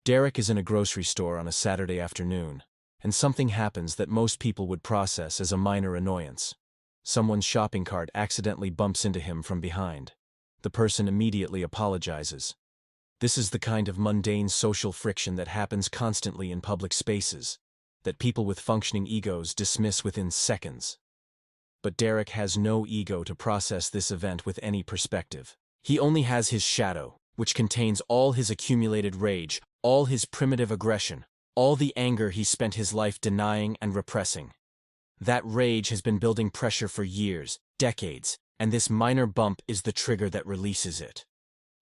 Derek is in a grocery store on a Saturday afternoon, and something happens that most people would process as a minor annoyance. Someone's shopping cart accidentally bumps into him from behind. The person immediately apologizes. This is the kind of mundane social friction that happens constantly in public spaces, that people with functioning egos dismiss within seconds. But Derek has no ego to process this event with any perspective. He only has his shadow, which contains all his accumulated rage, all his primitive aggression, all the anger he spent his life denying and repressing. That rage has been building pressure for years, decades, and this minor bump is the trigger that releases it.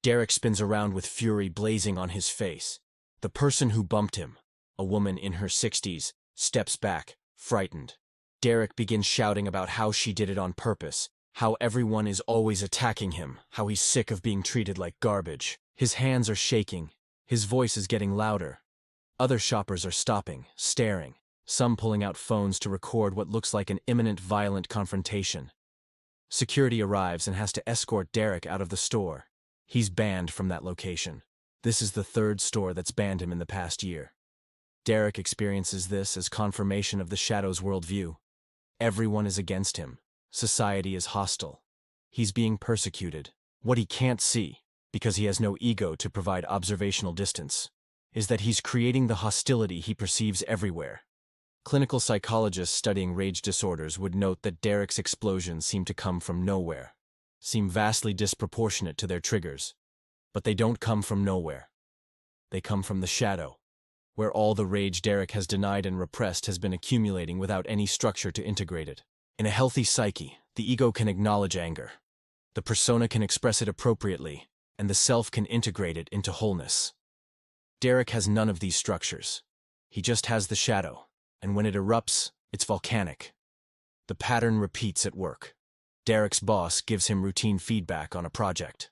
Derek spins around with fury blazing on his face. The person who bumped him, a woman in her 60s, steps back, frightened. Derek begins shouting about how she did it on purpose, how everyone is always attacking him, how he's sick of being treated like garbage. His hands are shaking. His voice is getting louder. Other shoppers are stopping, staring, some pulling out phones to record what looks like an imminent violent confrontation. Security arrives and has to escort Derek out of the store. He's banned from that location. This is the third store that's banned him in the past year. Derek experiences this as confirmation of the Shadow's worldview. Everyone is against him. Society is hostile. He's being persecuted. What he can't see, because he has no ego to provide observational distance, is that he's creating the hostility he perceives everywhere. Clinical psychologists studying rage disorders would note that Derek's explosions seem to come from nowhere, seem vastly disproportionate to their triggers. But they don't come from nowhere. They come from the shadow, where all the rage Derek has denied and repressed has been accumulating without any structure to integrate it. In a healthy psyche, the ego can acknowledge anger. The persona can express it appropriately, and the self can integrate it into wholeness. Derek has none of these structures. He just has the shadow, and when it erupts, it's volcanic. The pattern repeats at work. Derek's boss gives him routine feedback on a project.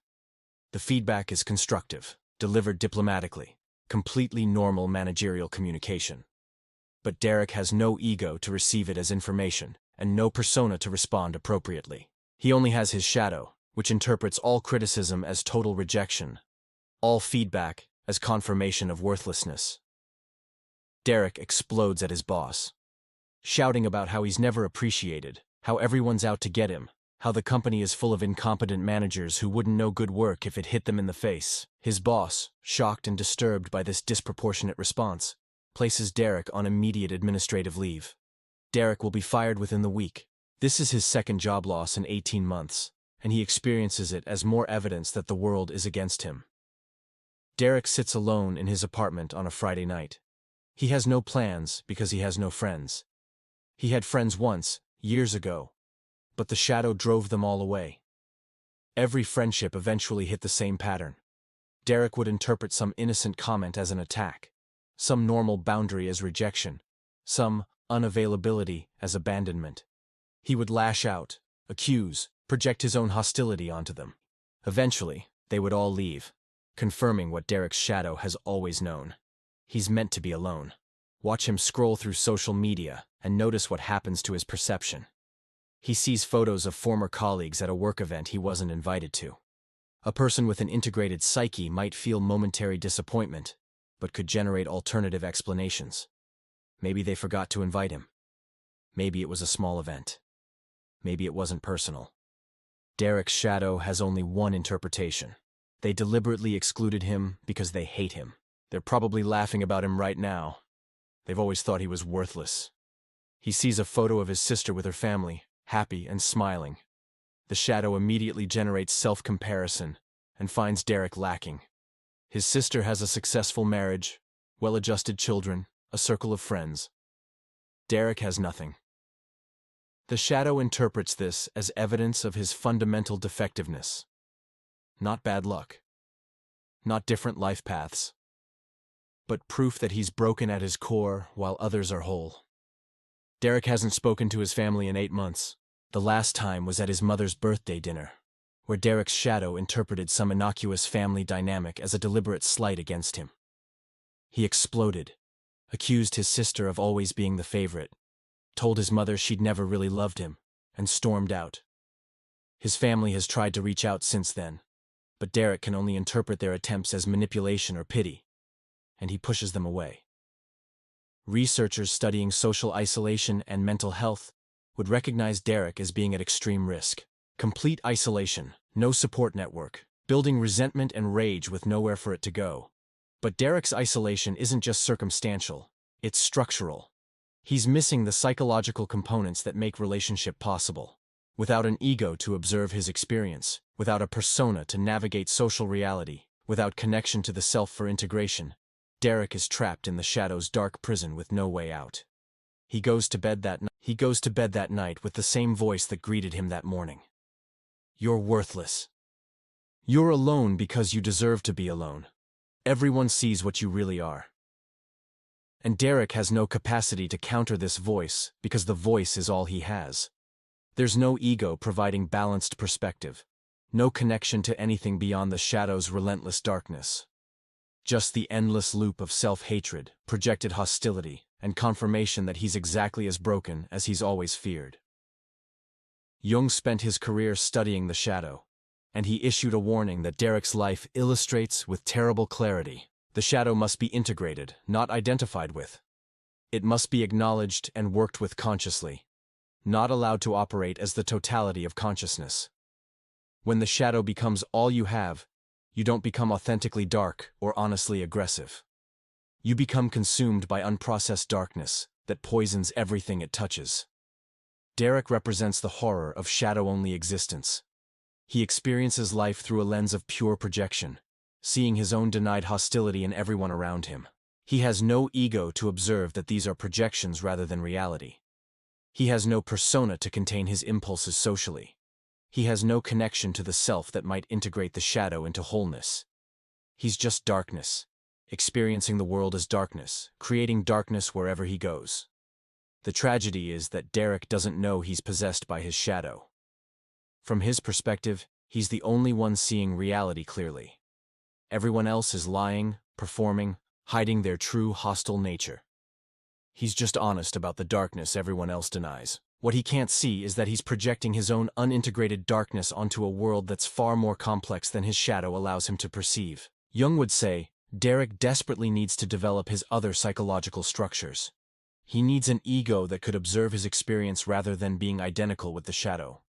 The feedback is constructive, delivered diplomatically, completely normal managerial communication. But Derek has no ego to receive it as information, and no persona to respond appropriately. He only has his shadow, which interprets all criticism as total rejection, all feedback as confirmation of worthlessness. Derek explodes at his boss, shouting about how he's never appreciated, how everyone's out to get him, how the company is full of incompetent managers who wouldn't know good work if it hit them in the face. His boss, shocked and disturbed by this disproportionate response, places Derek on immediate administrative leave. Derek will be fired within the week. This is his second job loss in 18 months, and he experiences it as more evidence that the world is against him. Derek sits alone in his apartment on a Friday night. He has no plans because he has no friends. He had friends once, years ago, but the shadow drove them all away. Every friendship eventually hit the same pattern. Derek would interpret some innocent comment as an attack, some normal boundary as rejection, some unavailability as abandonment. He would lash out, accuse, project his own hostility onto them. Eventually, they would all leave, confirming what Derek's shadow has always known. He's meant to be alone. Watch him scroll through social media and notice what happens to his perception. He sees photos of former colleagues at a work event he wasn't invited to. A person with an integrated psyche might feel momentary disappointment, but could generate alternative explanations. Maybe they forgot to invite him. Maybe it was a small event. Maybe it wasn't personal. Derek's shadow has only one interpretation. They deliberately excluded him because they hate him. They're probably laughing about him right now. They've always thought he was worthless. He sees a photo of his sister with her family, happy and smiling. The shadow immediately generates self-comparison and finds Derek lacking. His sister has a successful marriage, well-adjusted children, a circle of friends. Derek has nothing. The shadow interprets this as evidence of his fundamental defectiveness. Not bad luck. Not different life paths. But proof that he's broken at his core while others are whole. Derek hasn't spoken to his family in 8 months. The last time was at his mother's birthday dinner, where Derek's shadow interpreted some innocuous family dynamic as a deliberate slight against him. He exploded, accused his sister of always being the favorite, told his mother she'd never really loved him, and stormed out. His family has tried to reach out since then, but Derek can only interpret their attempts as manipulation or pity. and he pushes them away. Researchers studying social isolation and mental health would recognize Derek as being at extreme risk. Complete isolation, no support network, building resentment and rage with nowhere for it to go. But Derek's isolation isn't just circumstantial, it's structural. He's missing the psychological components that make relationship possible. Without an ego to observe his experience, without a persona to navigate social reality, without connection to the self for integration, Derek is trapped in the shadow's dark prison with no way out. He goes to bed that night with the same voice that greeted him that morning. You're worthless. You're alone because you deserve to be alone. Everyone sees what you really are. And Derek has no capacity to counter this voice because the voice is all he has. There's no ego providing balanced perspective, no connection to anything beyond the shadow's relentless darkness. Just the endless loop of self-hatred, projected hostility, and confirmation that he's exactly as broken as he's always feared. Jung spent his career studying the shadow, and he issued a warning that Derek's life illustrates with terrible clarity. The shadow must be integrated, not identified with. It must be acknowledged and worked with consciously, not allowed to operate as the totality of consciousness. When the shadow becomes all you have, you don't become authentically dark or honestly aggressive. You become consumed by unprocessed darkness that poisons everything it touches. Derek represents the horror of shadow-only existence. He experiences life through a lens of pure projection, seeing his own denied hostility in everyone around him. He has no ego to observe that these are projections rather than reality. He has no persona to contain his impulses socially. He has no connection to the self that might integrate the shadow into wholeness. He's just darkness, experiencing the world as darkness, creating darkness wherever he goes. The tragedy is that Derek doesn't know he's possessed by his shadow. From his perspective, he's the only one seeing reality clearly. Everyone else is lying, performing, hiding their true hostile nature. He's just honest about the darkness everyone else denies. What he can't see is that he's projecting his own unintegrated darkness onto a world that's far more complex than his shadow allows him to perceive. Jung would say, Derek desperately needs to develop his other psychological structures. He needs an ego that could observe his experience rather than being identical with the shadow.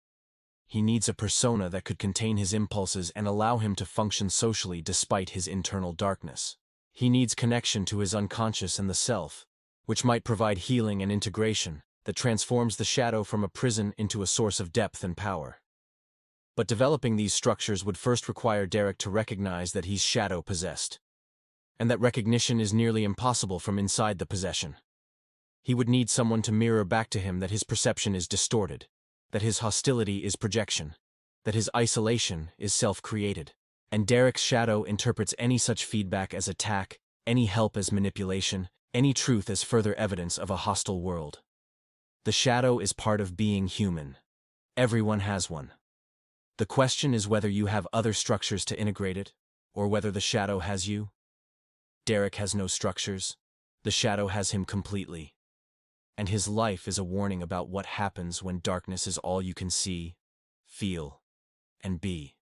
He needs a persona that could contain his impulses and allow him to function socially despite his internal darkness. He needs connection to his unconscious and the self, which might provide healing and integration that transforms the shadow from a prison into a source of depth and power. But developing these structures would first require Derek to recognize that he's shadow-possessed, and that recognition is nearly impossible from inside the possession. He would need someone to mirror back to him that his perception is distorted, that his hostility is projection, that his isolation is self-created. And Derek's shadow interprets any such feedback as attack, any help as manipulation, any truth as further evidence of a hostile world. The shadow is part of being human. Everyone has one. The question is whether you have other structures to integrate it, or whether the shadow has you. Derek has no structures. The shadow has him completely. And his life is a warning about what happens when darkness is all you can see, feel, and be.